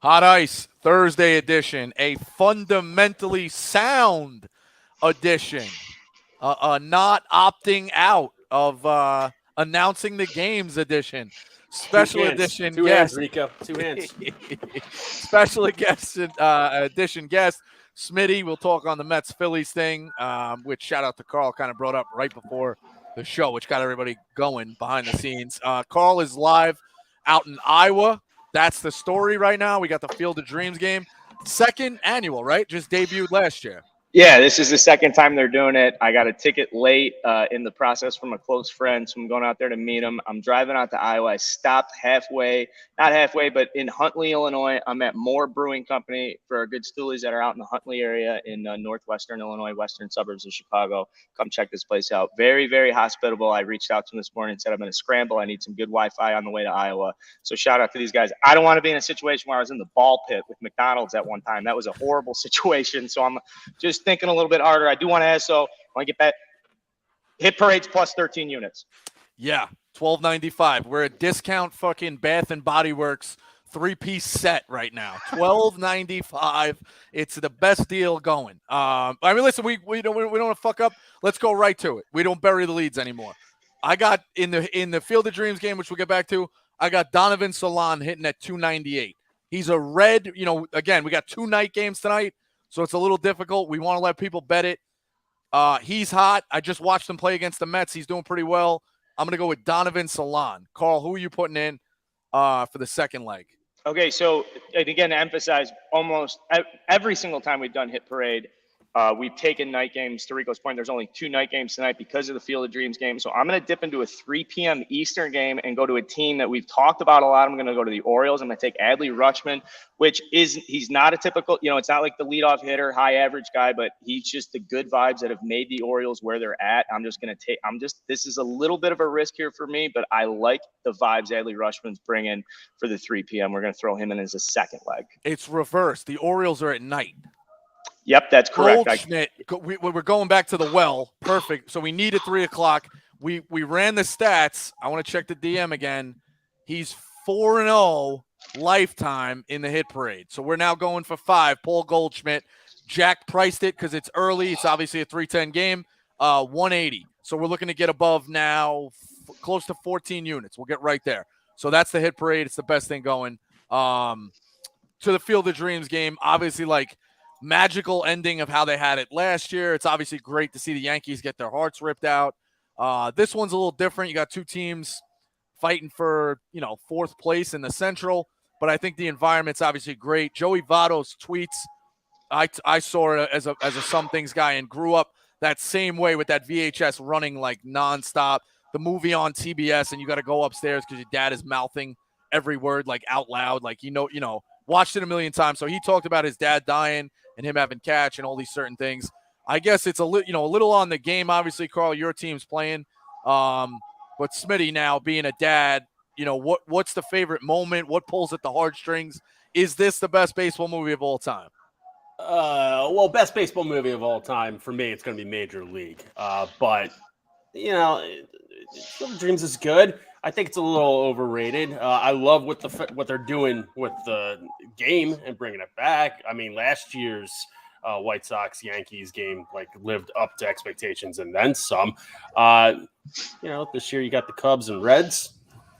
Hot Ice Thursday edition, a fundamentally sound edition, not opting out of announcing the games edition, Two special hands. edition Two hands, guest, Rico. Two hands. special guest edition guest. Smitty, we'll talk on the Mets Phillies thing, which shout out to Carl, kind of brought up right before the show, which got everybody going behind the scenes. Carl is live out in Iowa. That's the story right now. We got the Field of Dreams game. Second annual, right? Just debuted last year. Yeah, this is the second time they're doing it. I got a ticket late in the process from a close friend, so I'm going out there to meet him. I'm driving out to Iowa. I stopped halfway, not halfway, but in Huntley, Illinois. I'm at Moore Brewing Company for our good stoolies that are out in the Huntley area in northwestern Illinois, western suburbs of Chicago. Come check this place out. Very, very hospitable. I reached out to him this morning and said, I'm going to scramble. I need some good Wi-Fi on the way to Iowa. So shout out to these guys. I don't want to be in a situation where I was in the ball pit with McDonald's at one time. That was a horrible situation. So I'm just thinking a little bit harder. I do want to ask, so I want to get back. Hit Parade's plus 13 units. Yeah, $12.95. We're a discount fucking Bath and Body Works 3-piece set right now. $12.95. It's the best deal going. I mean, listen, we don't want to fuck up. Let's go right to it. We don't bury the leads anymore. I got in the Field of Dreams game, which we'll get back to. I got Donovan Solon hitting at 298. He's a red. Again, we got 2 night games tonight. So it's a little difficult. We want to let people bet it. He's hot. I just watched him play against the Mets. He's doing pretty well. I'm going to go with Donovan Solon. Carl, who are you putting in for the second leg? Okay, so again, to emphasize, almost every single time we've done Hit Parade, we've taken night games. To Rico's point, there's only 2 night games tonight because of the Field of Dreams game. So I'm going to dip into a 3 p.m. Eastern game and go to a team that we've talked about a lot. I'm going to go to the Orioles. I'm going to take Adley Rutschman, he's not a typical, it's not like the leadoff hitter, high average guy, but he's just the good vibes that have made the Orioles where they're at. This is a little bit of a risk here for me, but I like the vibes Adley Rutschman's bringing for the 3 p.m. We're going to throw him in as a second leg. It's reversed. The Orioles are at night. Yep, that's correct. Goldschmidt, we're going back to the well. Perfect. So we need at 3 o'clock. We ran the stats. I want to check the DM again. He's 4-0 lifetime in the Hit Parade. So we're now going for 5. Paul Goldschmidt. Jack priced it because it's early. It's obviously a 310 game. 180. So we're looking to get above now close to 14 units. We'll get right there. So that's the Hit Parade. It's the best thing going. To the Field of Dreams game, obviously magical ending of how they had it last year. It's obviously great to see the Yankees get their hearts ripped out. This one's a little different. You got 2 teams fighting for, 4th place in the Central, but I think the environment's obviously great. Joey Votto's tweets, I saw it as a some things guy and grew up that same way with that VHS running nonstop. The movie on TBS, and you got to go upstairs because your dad is mouthing every word out loud, watched it a million times. So he talked about his dad dying and him having catch and all these certain things. I guess it's a little on the game. Obviously, Carl, your team's playing. But Smitty now being a dad, what's the favorite moment? What pulls at the heartstrings? Is this the best baseball movie of all time? Best baseball movie of all time for me, it's going to be Major League. But Field of Dreams is good. I think it's a little overrated. I love what they're doing with the game and bringing it back. I mean, last year's White Sox Yankees game lived up to expectations and then some. This year you got the Cubs and Reds.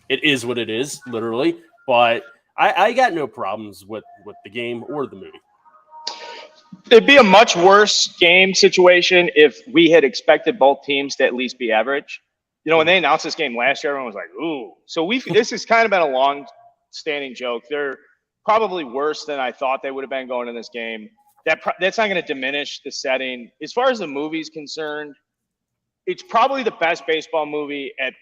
It is what it is, literally. But I got no problems with the game or the movie. It'd be a much worse game situation if we had expected both teams to at least be average. When they announced this game last year, everyone was like, ooh. So this has kind of been a long-standing joke. They're probably worse than I thought they would have been going in this game. That's not going to diminish the setting. As far as the movie's concerned, it's probably the best baseball movie at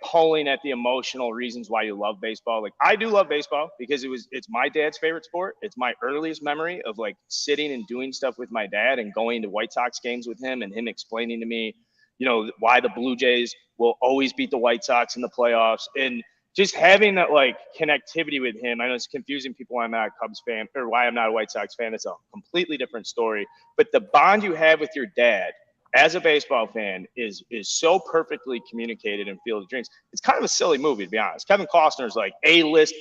pulling at the emotional reasons why you love baseball. I do love baseball because it's my dad's favorite sport. It's my earliest memory of sitting and doing stuff with my dad and going to White Sox games with him and him explaining to me, why the Blue Jays will always beat the White Sox in the playoffs, and just having that connectivity with him. I know it's confusing people why I'm not a Cubs fan or why I'm not a White Sox fan. It's a completely different story. But the bond you have with your dad as a baseball fan is so perfectly communicated in Field of Dreams. It's kind of a silly movie, to be honest. Kevin Costner's like A-list,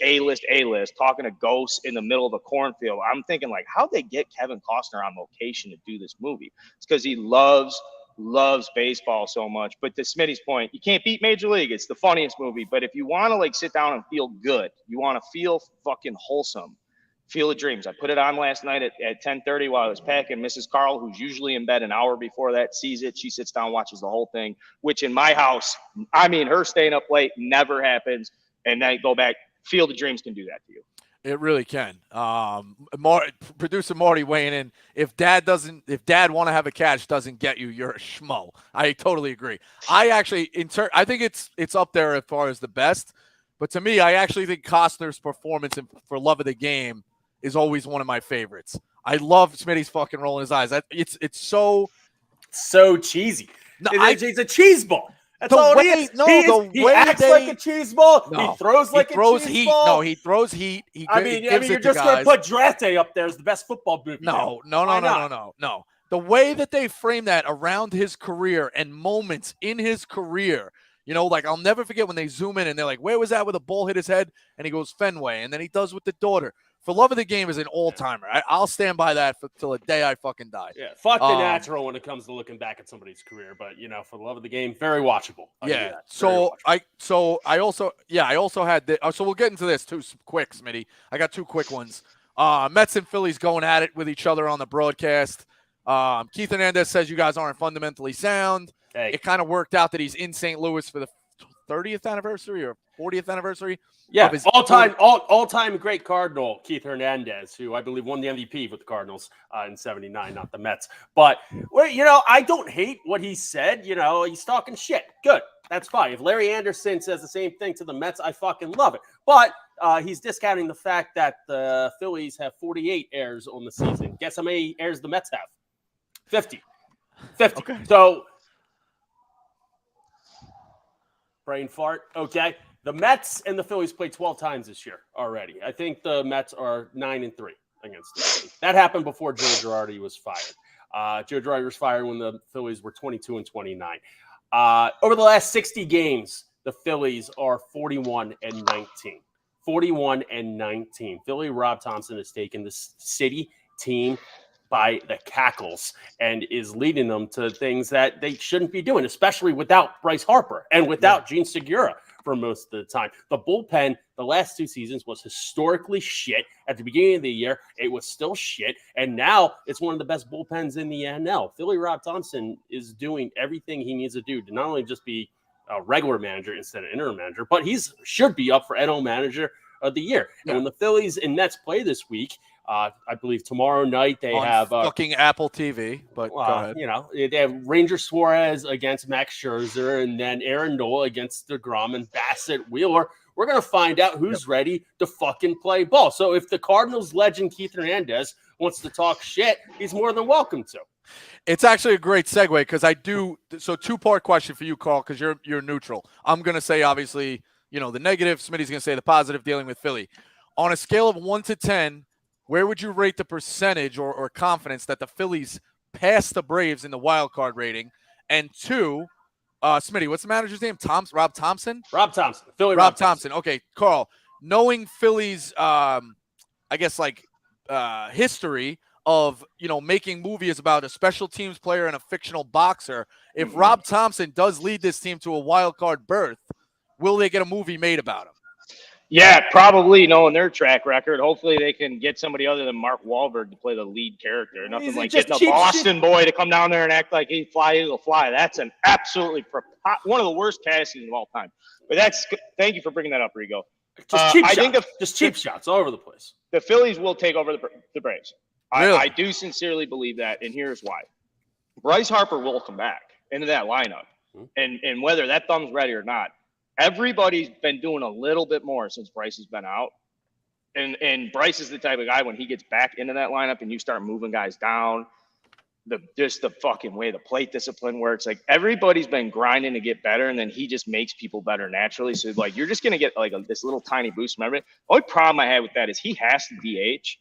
talking to ghosts in the middle of a cornfield. I'm thinking, like, how'd they get Kevin Costner on location to do this movie? It's because he loves baseball so much. But to Smitty's point, you can't beat Major League. It's the funniest movie. But if you want to, like, sit down and feel good, you want to feel fucking wholesome, Field of Dreams. I put it on last night at 10:30 while I was packing. Mrs. Carl, who's usually in bed an hour before that, sees it. She sits down, watches the whole thing, which in my house, I mean, her staying up late never happens. And then go back. Field of Dreams can do that to you. It really can. Producer Marty weighing in. If dad want to have a catch doesn't get you, you're a schmo. I totally agree. I actually, I think it's up there as far as the best. But to me, I actually think Costner's performance for Love of the Game is always one of my favorites. I love Smitty's fucking rolling his eyes. It's so cheesy. No, it's a cheese ball. That's all it is. No, he acts like a cheese ball. No, he throws like a cheese heat. ball. No, he throws heat. You're just going to put Draft Day up there as the best football movie. No. The way that they frame that around his career and moments in his career, like I'll never forget when they zoom in and they're like, where was that where the ball hit his head? And he goes, Fenway. And then he does with the daughter. For Love of the Game is an all-timer. I'll stand by that till the day I fucking die. Yeah, fuck the natural when it comes to looking back at somebody's career, but for the Love of the Game, very watchable. I also had the. So we'll get into this too quick, Smitty. I got two quick ones. Mets and Phillies going at it with each other on the broadcast. Keith Hernandez says you guys aren't fundamentally sound. Hey. It kind of worked out that he's in St. Louis for the 30th anniversary or 40th anniversary. Yeah, all-time great Cardinal, Keith Hernandez, who I believe won the MVP with the Cardinals in '79, not the Mets. But, I don't hate what he said. He's talking shit. Good. That's fine. If Larry Anderson says the same thing to the Mets, I fucking love it. But he's discounting the fact that the Phillies have 48 errors on the season. Guess how many errors the Mets have? 50. Okay. So, brain fart. Okay. The Mets and the Phillies played 12 times this year already. I think the Mets are 9-3 against the Phillies. That happened before Joe Girardi was fired. Joe Girardi was fired when the Phillies were 22-29. Over the last 60 games, the Phillies are 41-19. 41-19. Philly Rob Thompson has taken this city team by the cackles and is leading them to things that they shouldn't be doing, especially without Bryce Harper and without Gene Segura for most of the time. The bullpen the last two seasons was historically shit. At the beginning of the year, it was still shit. And now it's one of the best bullpens in the NL. Philly Rob Thompson is doing everything he needs to do to not only just be a regular manager instead of interim manager, but should be up for NL Manager of the Year. Yeah. And when the Phillies and Mets play this week, I believe tomorrow night they have fucking Apple TV. But go ahead. They have Ranger Suarez against Max Scherzer, and then Aaron Nola against DeGrom and Bassett Wheeler. We're gonna find out who's ready to fucking play ball. So if the Cardinals legend Keith Hernandez wants to talk shit, he's more than welcome to. It's actually a great segue because I do. So two-part question for you, Carl, because you're neutral. I'm gonna say obviously the negative. Smitty's gonna say the positive dealing with Philly. On a scale of 1 to 10. Where would you rate the percentage or confidence that the Phillies passed the Braves in the wild card rating? And two, Smitty, what's the manager's name? Rob Thompson? Rob Thompson. Philly Rob Thompson. Okay, Carl, knowing Phillies, history of, making movies about a special teams player and a fictional boxer, if Rob Thompson does lead this team to a wild card berth, will they get a movie made about him? Yeah, probably knowing their track record. Hopefully they can get somebody other than Mark Wahlberg to play the lead character. Nothing like getting a Boston boy to come down there and act like he'll fly. That's an absolutely one of the worst castings of all time. But thank you for bringing that up, Rico. Just cheap shots all over the place. The Phillies will take over the Braves. Really? I do sincerely believe that, and here's why. Bryce Harper will come back into that lineup, and whether that thumb's ready or not, everybody's been doing a little bit more since Bryce has been out. And Bryce is the type of guy when he gets back into that lineup and you start moving guys down, just the fucking way the plate discipline works. Like everybody's been grinding to get better, and then he just makes people better naturally. So like you're just gonna get like this little tiny boost. Remember, the only problem I had with that is he has to DH,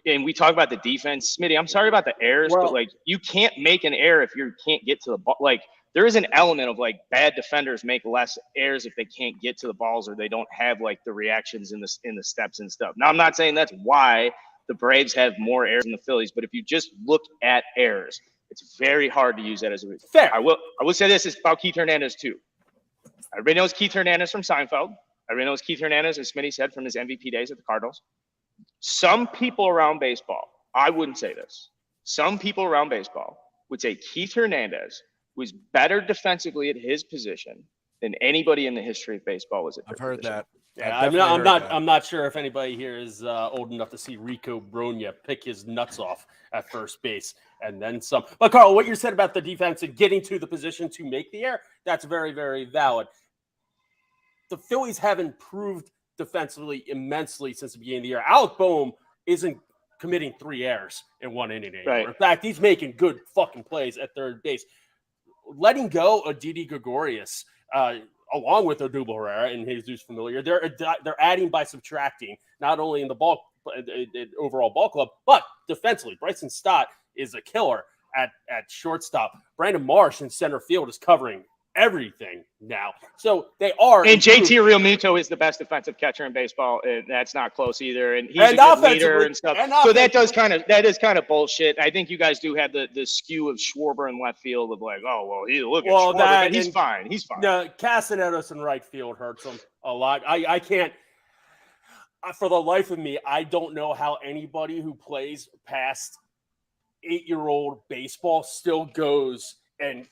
and we talk about the defense. Smitty, I'm sorry about the errors, but Well- like you can't make an error if you can't get to the ball. Like there is an element of like bad defenders make less errors if they can't get to the balls or they don't have like the reactions in the steps and stuff. Now I'm not saying that's why the Braves have more errors than the Phillies, but if you just look at errors, it's very hard to use that as a reason. Fair. I will say this is about Keith Hernandez too. Everybody knows Keith Hernandez from Seinfeld. Everybody knows Keith Hernandez, as Smitty said, from his MVP days at the Cardinals. Some people around baseball, I wouldn't say this. Some people around baseball would say Keith Hernandez was better defensively at his position than anybody in the history of baseball was at their I've heard position. that. Yeah, I've definitely heard that. I'm not sure if anybody here is old enough to see Rico Bronya pick his nuts off at first base and then some. But Carl, what you said about the defense and getting to the position to make the error, that's very, very valid. The Phillies have improved defensively immensely since the beginning of the year. Alec Boehm isn't committing 3 errors in 1 inning anymore. Right. In fact, he's making good fucking plays at third base. Letting go of Didi Gregorius, along with Odubel Herrera and Jesus Familia, they're adding by subtracting, not only in the overall ball club, but defensively. Bryson Stott is a killer at shortstop. Brandon Marsh in center field is covering everything now. So they are. And improved. JT Realmuto is the best defensive catcher in baseball, and that's not close either. And he's a good leader and stuff. So that is kind of bullshit. I think you guys do have the skew of Schwarber in left field of like, oh well, look at Schwarber, but he's fine. He's fine. No, Castellanos in right field hurts him a lot. I can't. For the life of me, I don't know how anybody who plays past 8-year-old baseball still goes and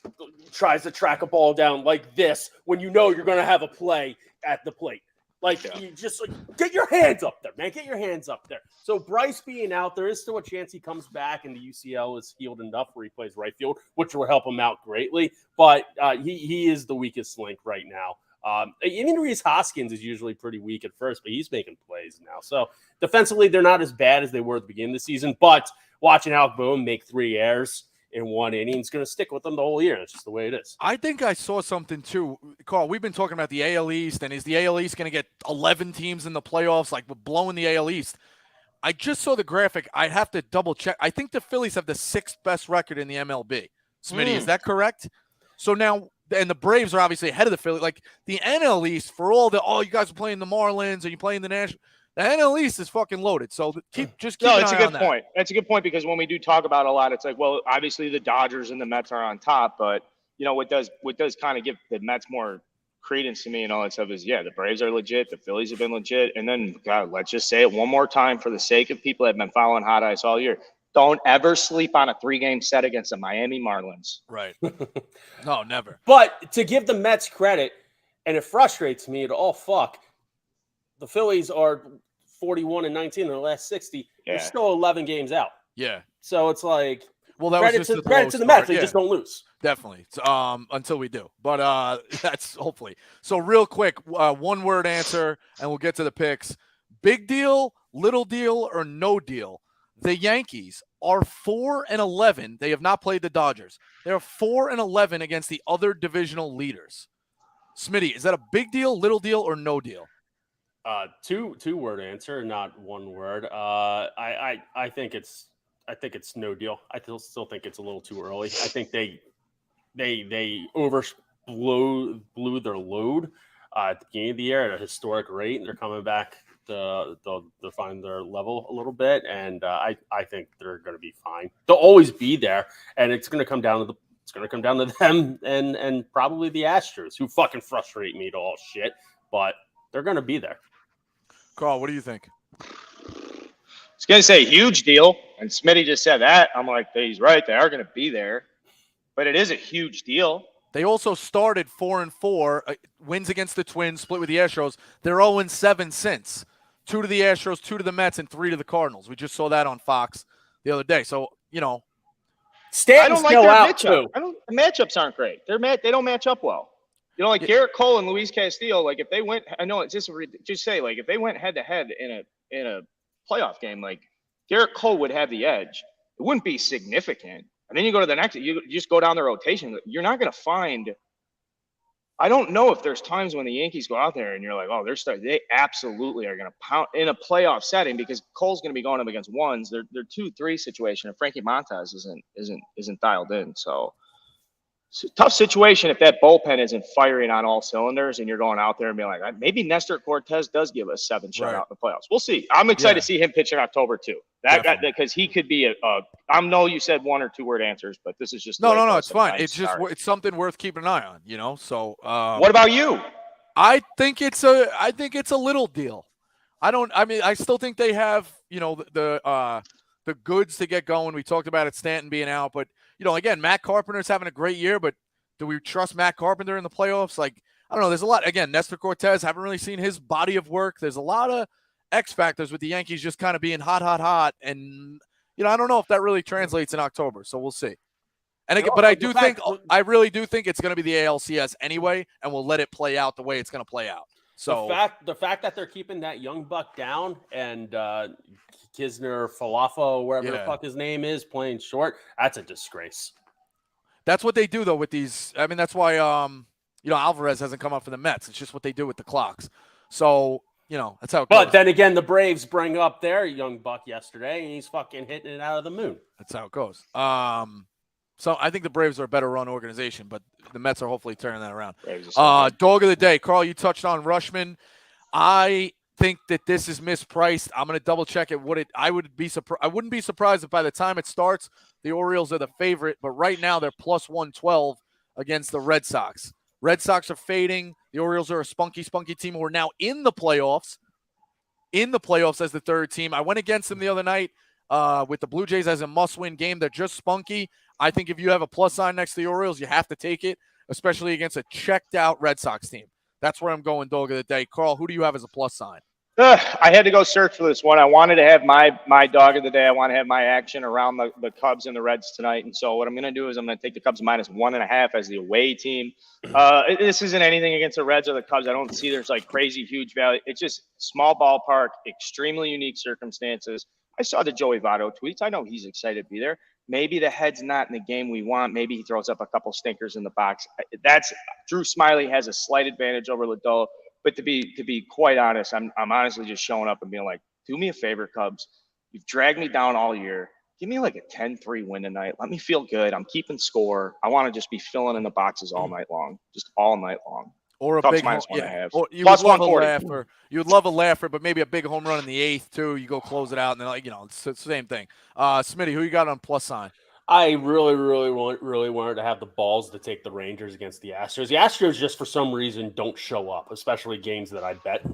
tries to track a ball down like this when you know you're going to have a play at the plate. Like, you just get your hands up there, man. Get your hands up there. So Bryce being out, there is still a chance he comes back and the UCL is healed enough where he plays right field, which will help him out greatly. But he is the weakest link right now. Even Reese Hoskins is usually pretty weak at first, but he's making plays now. So defensively, they're not as bad as they were at the beginning of the season. But watching Alec Boehm make 3 errors in 1 inning is going to stick with them the whole year. It's just the way it is. I think I saw something too. Carl, we've been talking about the AL East, and is the AL East going to get 11 teams in the playoffs? Like, we're blowing the AL East. I just saw the graphic. I have to double check. I think the Phillies have the 6th best record in the MLB. Smitty, is that correct? So now, and the Braves are obviously ahead of the Phillies. Like, the NL East, for all the, you guys are playing the Marlins, and you playing the National. The NL East is fucking loaded. So keep No, it's a good point. That's a good point because when we do talk about a lot, it's like, well, obviously the Dodgers and the Mets are on top, but what does kind of give the Mets more credence to me and all that stuff is, the Braves are legit, the Phillies have been legit, and then God, let's just say it one more time for the sake of people that have been following Hot Ice all year. Don't ever sleep on a 3-game set against the Miami Marlins. Right. No, never. But to give the Mets credit, and it frustrates me the Phillies are 41-19 in the last 60. They're still 11 games out. Yeah. So it's like, well, that credit was just to the Mets. They just don't lose. Definitely. Until we do. But that's hopefully. So real quick, 1-word answer, and we'll get to the picks. Big deal, little deal, or no deal? The Yankees are 4-11. They have not played the Dodgers. They're 4-11 against the other divisional leaders. Smitty, is that a big deal, little deal, or no deal? 2-word answer, not 1 word. I think it's no deal. I still think it's a little too early. I think they blew their load at the beginning of the year at a historic rate, and they're coming back to find their level a little bit. And I think they're going to be fine. They'll always be there, and it's going to come down to them and probably the Astros, who fucking frustrate me to all shit, but they're going to be there. Carl, what do you think? I was going to say huge deal, and Smitty just said that. I'm like, he's right. They are going to be there, but it is a huge deal. They also started 4-4, wins against the Twins, split with the Astros. They're 0-7 since. 2 to the Astros, 2 to the Mets, and 3 to the Cardinals. We just saw that on Fox the other day. So, Stanton's I don't like still their out matchup. too. The matchups aren't great. They don't match up well. Garrett Cole and Luis Castillo, like if they went, I know it's just say, like if they went head to head in a playoff game, like Garrett Cole would have the edge. It wouldn't be significant. And then you go to the next, you just go down the rotation. You're not going to find I don't know if there's times when the Yankees go out there and you're like, oh, they absolutely are going to pound in a playoff setting because Cole's going to be going up against ones. They're 2-3 situation, and Frankie Montas isn't dialed in. So it's a tough situation if that bullpen isn't firing on all cylinders and you're going out there and being like, maybe Nestor Cortez does give us 7 shutout in the playoffs. We'll see. I'm excited to see him pitch in October too. Because he could be I know you said 1 or 2 word answers, but this is just no. It's fine. It's something worth keeping an eye on. So what about you? I think it's a little deal. I still think they have the goods to get going. We talked about it, Stanton being out, but again, Matt Carpenter's having a great year, but do we trust Matt Carpenter in the playoffs? Like, I don't know. There's a lot. Again, Nestor Cortez, haven't really seen his body of work. There's a lot of X factors with the Yankees just kind of being hot. And, I don't know if that really translates in October. So we'll see. And again, but I really do think it's going to be the ALCS anyway, and we'll let it play out the way it's going to play out. So the fact that they're keeping that young buck down and Kisner Falafo, wherever the fuck his name is, playing short, that's a disgrace. That's what they do though with these. I mean, that's why Alvarez hasn't come up for the Mets. It's just what they do with the clocks. So that's how it goes. But then again, the Braves bring up their young buck yesterday, and he's fucking hitting it out of the moon. That's how it goes. So I think the Braves are a better run organization, but the Mets are hopefully turning that around. Dog of the day, Carl, you touched on Rushman. I think that this is mispriced. I'm going to double check it. I wouldn't be surprised if by the time it starts, the Orioles are the favorite, but right now they're plus 112 against the Red Sox. Red Sox are fading. The Orioles are a spunky team who are now in the playoffs. As the third team. I went against them the other night with the Blue Jays as a must-win game. They're just spunky. I think if you have a plus sign next to the Orioles, you have to take it, especially against a checked-out Red Sox team. That's where I'm going, dog of the day. Carl, who do you have as a plus sign? I had to go search for this one. I wanted to have my dog of the day. I want to have my action around the Cubs and the Reds tonight. And so what I'm going to do is I'm going to take the Cubs minus 1.5 as the away team. This isn't anything against the Reds or the Cubs. I don't see there's like crazy huge value. It's just small ballpark, extremely unique circumstances. I saw the Joey Votto tweets. I know he's excited to be there. Maybe the head's not in the game we want. Maybe he throws up a couple stinkers in the box. Drew Smiley has a slight advantage over Lodolo. But to be quite honest, I'm honestly just showing up and being like, do me a favor, Cubs. You've dragged me down all year. Give me like a 10-3 win tonight. Let me feel good. I'm keeping score. I want to just be filling in the boxes all night long, just all night long. Or a Cubs big minus 1.5. Or you would love a laugher. You would love a laugher, but maybe a big home run in the 8th too. You go close it out, and then it's the same thing. Smitty, who you got on plus sign? I really wanted to have the balls to take the Rangers against the Astros. The Astros just for some reason don't show up, especially games that I bet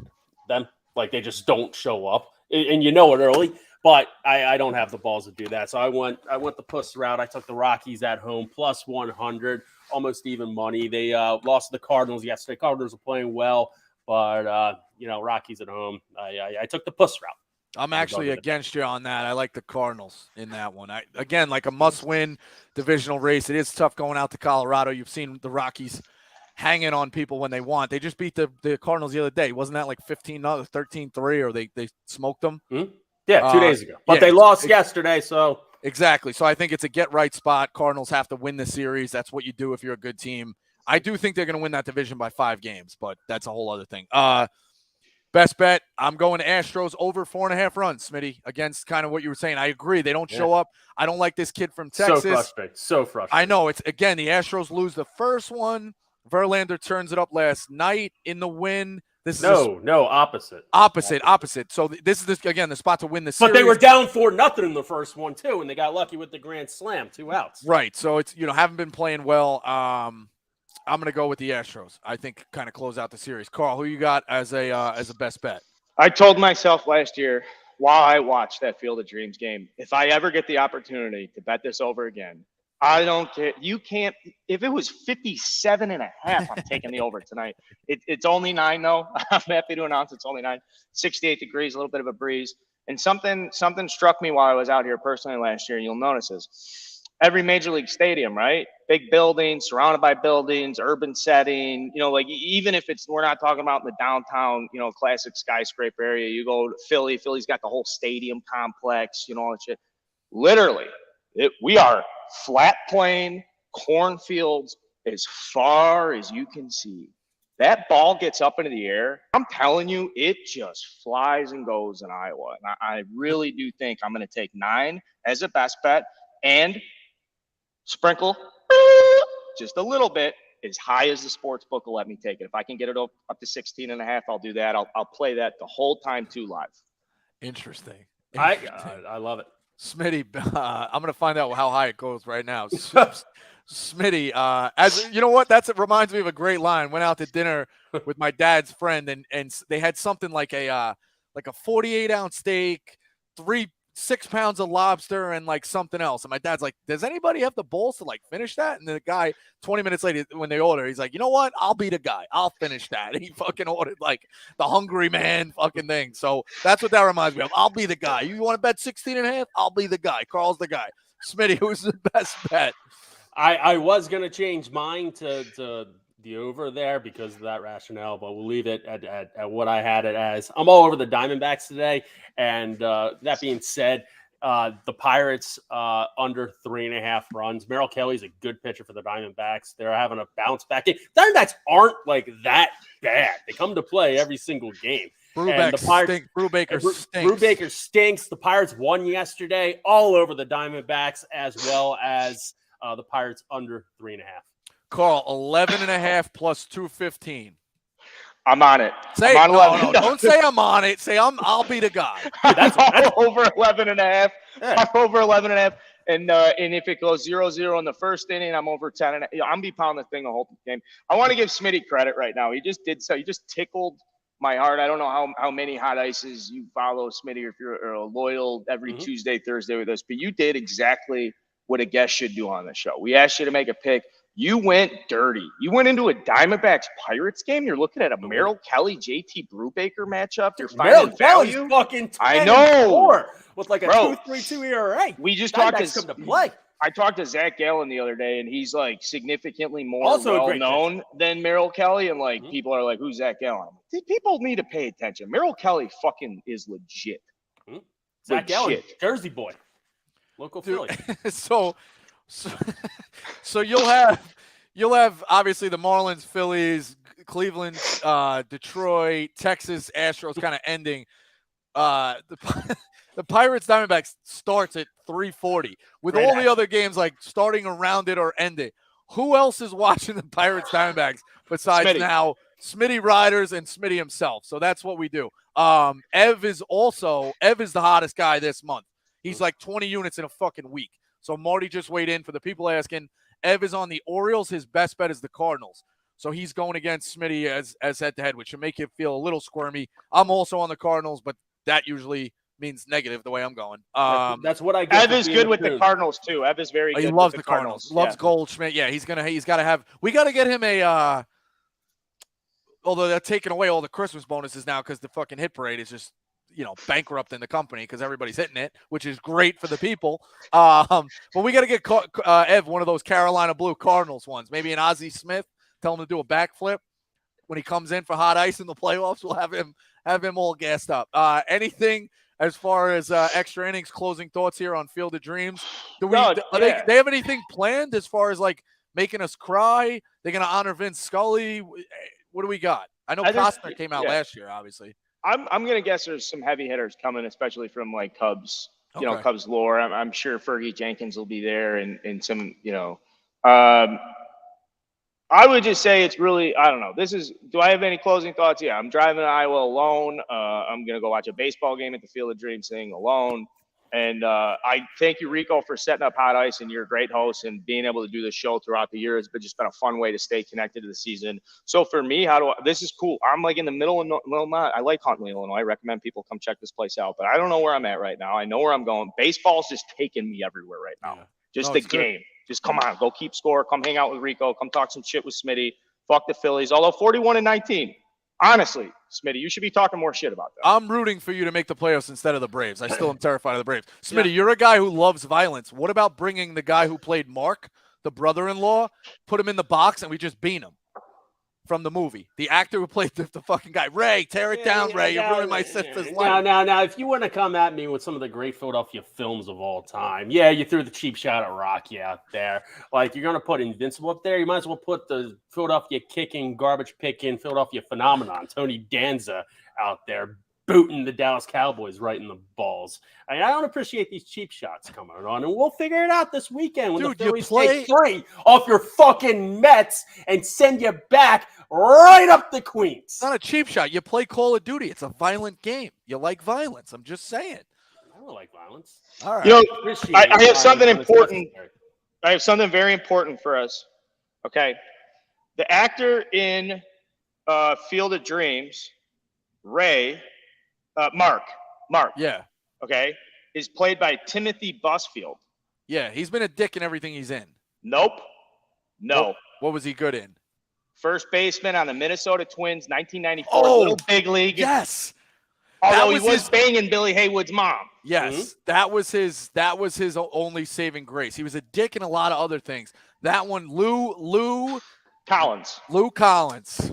them. Like they just don't show up, and it early. But I don't have the balls to do that, so I went the puss route. I took the Rockies at home plus 100, almost even money. They lost to the Cardinals yesterday. Cardinals are playing well, but Rockies at home. I took the puss route. I'm actually against you on that. I like the Cardinals in that one. Again, like a must-win divisional race. It is tough going out to Colorado. You've seen the Rockies hanging on people when they want. They just beat the Cardinals the other day. Wasn't that like 13-3, or they smoked them? Mm-hmm. Yeah, 2 days ago. But they lost yesterday, so. Exactly. So I think it's a get-right spot. Cardinals have to win the series. That's what you do if you're a good team. I do think they're going to win that division by 5 games, but that's a whole other thing. Best bet, I'm going Astros over 4.5 runs, Smitty, against kind of what you were saying. I agree. They don't show up. I don't like this kid from Texas. So frustrating. I know. It's again, the Astros lose the first one. Verlander turns it up last night in the win. Opposite. So this is again the spot to win the series. But they were down 4-0 in the first one too, and they got lucky with the grand slam, 2 outs. Right. So it's haven't been playing well. I'm going to go with the Astros. I think kind of close out the series. Carl, who you got as a best bet? I told myself last year while I watched that Field of Dreams game, if I ever get the opportunity to bet this over again, I don't care. You can't. If it was 57.5, I'm taking the over tonight. It's only 9 though. I'm happy to announce it's only 9. 68 degrees, a little bit of a breeze. And something struck me while I was out here personally last year, and you'll notice this. Every major league stadium, right? Big buildings, surrounded by buildings, urban setting, like even if we're not talking about in the downtown, classic skyscraper area, you go to Philly's got the whole stadium complex, all that shit. Literally, we are flat plain, cornfields, as far as you can see. That ball gets up into the air. I'm telling you, it just flies and goes in Iowa. And I really do think I'm going to take 9 as a best bet and sprinkle just a little bit as high as the sports book will let me take it. If I can get it up to 16.5, I'll do that. I'll play that the whole time too live. Interesting. I love it. Smitty, I'm going to find out how high it goes right now. Smitty, as you know what, it reminds me of a great line. Went out to dinner with my dad's friend, and they had something like a 48-ounce steak, 6 pounds of lobster, and like something else. And my dad's like, "Does anybody have the balls to like finish that?" And the guy, 20 minutes later, when they order, he's like, "You know what? I'll be the guy. I'll finish that." And he fucking ordered like the hungry man fucking thing. So that's what that reminds me of. I'll be the guy. You want to bet 16.5? I'll be the guy. Carl's the guy. Smitty, who's the best bet? I was going to change mine to the over there because of that rationale, but we'll leave it at what I had it as. I'm all over the Diamondbacks today. And that being said, the Pirates under 3.5 runs. Merrill Kelly's a good pitcher for the Diamondbacks. They're having a bounce back game. Diamondbacks aren't like that bad. They come to play every single game. Brubaker stinks. The Pirates won yesterday, all over the Diamondbacks, as well as the Pirates under 3.5. Carl, 11.5 plus 215. I'm on it. Say I'm on no, don't say I'm on it. Say I'll be the guy. That's over 11.5. Yeah. I'm over 11.5. And if it goes 0-0 in the first inning, I'm over 10. I'm be pounding the thing the whole game. I want to give Smitty credit right now. He just did so. He just tickled my heart. I don't know how many hot ices you follow, Smitty, or if you're a loyal every Tuesday, Thursday with us, but you did exactly what a guest should do on the show. We asked you to make a pick. You went dirty. You went into a Diamondbacks Pirates game. You're looking at a Merrill Kelly, JT Brubaker matchup. You're finding value. Fucking 10 I know. With like a 2.32 ERA. We just talked to play. I talked to Zach Gallen the other day, and he's like significantly more well-known than Merrill Kelly. And like people are like, "Who's Zach Gallen?" People need to pay attention. Merrill Kelly fucking is legit. Zach Gallen, Jersey boy, local Philly. So you'll have obviously the Marlins, Phillies, Cleveland, Detroit, Texas, Astros kind of ending. The Pirates Diamondbacks starts at 3:40 with all the other games like starting around it or ending. Who else is watching the Pirates Diamondbacks besides Smitty. Now Smitty Riders and Smitty himself? So that's what we do. Ev is the hottest guy this month. He's like 20 units in a fucking week. So Marty just weighed in for the people asking. Ev is on the Orioles. His best bet is the Cardinals. So he's going against Smitty as head-to-head, which should make you feel a little squirmy. I'm also on the Cardinals, but that usually means negative the way I'm going. That's what I get. Ev is good with the Cardinals, too. Ev is very good. He loves with the Cardinals. Loves Goldschmidt. Yeah, he's got to have – we got to get him a although they're taking away all the Christmas bonuses now because the fucking hit parade is just – bankrupting the company because everybody's hitting it, which is great for the people. But we got to get Ev one of those Carolina Blue Cardinals ones, maybe an Ozzie Smith. Tell him to do a backflip when he comes in for hot ice in the playoffs. We'll have him all gassed up. Anything as far as extra innings, closing thoughts here on Field of Dreams? They have anything planned as far as like making us cry? They're gonna honor Vince Scully. What do we got? I know Costner came out last year, obviously. I'm going to guess there's some heavy hitters coming, especially from like Cubs, Cubs lore. I'm sure Fergie Jenkins will be there and some, I would just say it's really, I don't know. Do I have any closing thoughts? Yeah, I'm driving to Iowa alone. I'm going to go watch a baseball game at the Field of Dreams thing alone. And I thank you, Rico, for setting up Hot Ice, and you're a great host and being able to do the show throughout the year. It's been a fun way to stay connected to the season. So for me, this is cool. I'm like in the middle of I like Huntley, Illinois. I recommend people come check this place out, but I don't know where I'm at right now. I know where I'm going. Baseball's just taking me everywhere right now. The game. Good. Just come on, go keep score. Come hang out with Rico. Come talk some shit with Smitty. Fuck the Phillies. Although 41-19. Honestly, Smitty, you should be talking more shit about that. I'm rooting for you to make the playoffs instead of the Braves. I still am terrified of the Braves. Smitty, you're a guy who loves violence. What about bringing the guy who played Mark, the brother-in-law, put him in the box, and we just beat him? from the movie. The actor who played the fucking guy. Ray, tear it down, Ray. You ruined my sister's life. Now, if you want to come at me with some of the great Philadelphia films of all time, yeah, you threw the cheap shot at Rocky out there. Like, you're going to put Invincible up there. You might as well put the Philadelphia kicking, garbage picking, Philadelphia phenomenon, Tony Danza out there, booting the Dallas Cowboys right in the balls. I don't appreciate these cheap shots coming on, and we'll figure it out this weekend when the Phillies take 3 off your fucking Mets and send you back right up the Queens. It's not a cheap shot. You play Call of Duty. It's a violent game. You like violence. I'm just saying. I don't like violence. All right. You know, I have something important. I have something very important for us. Okay. The actor in Field of Dreams, Ray, Mark. Yeah. Okay. Is played by Timothy Busfield. Yeah. He's been a dick in everything he's in. Nope. No. What was he good in? First baseman on the Minnesota Twins, 1994. Little big league. Yes. Although he was banging Billy Haywood's mom. Yes. That was his only saving grace. He was a dick in a lot of other things. That one, Lou Collins. Lou Collins.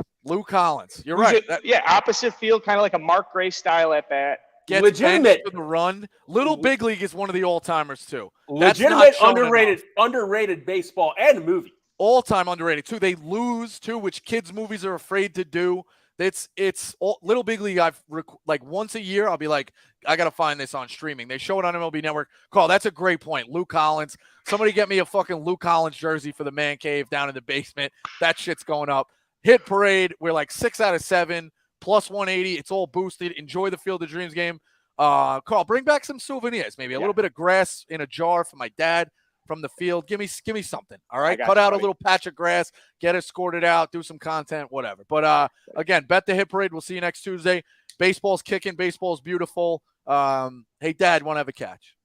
You're right. Opposite field, kind of like a Mark Gray style at bat. Gets legitimate for the run. Little Big League is one of the all-timers too. Legitimate underrated baseball and movie. All-time underrated too. They lose too, which kids' movies are afraid to do. It's Little Big League. I've like once a year. I'll be like, I gotta find this on streaming. They show it on MLB Network. Carl, that's a great point. Lou Collins. Somebody get me a fucking Lou Collins jersey for the man cave down in the basement. That shit's going up. Hit Parade. We're like 6 out of 7 plus 180. It's all boosted. Enjoy the Field of Dreams game. Carl, bring back some souvenirs. Maybe a little bit of grass in a jar for my dad from the field. Give me something. All right. Cut out a little patch of grass, get it scored out, do some content, whatever. But again, bet the Hit Parade. We'll see you next Tuesday. Baseball's kicking. Baseball's beautiful. Hey, Dad, want to have a catch?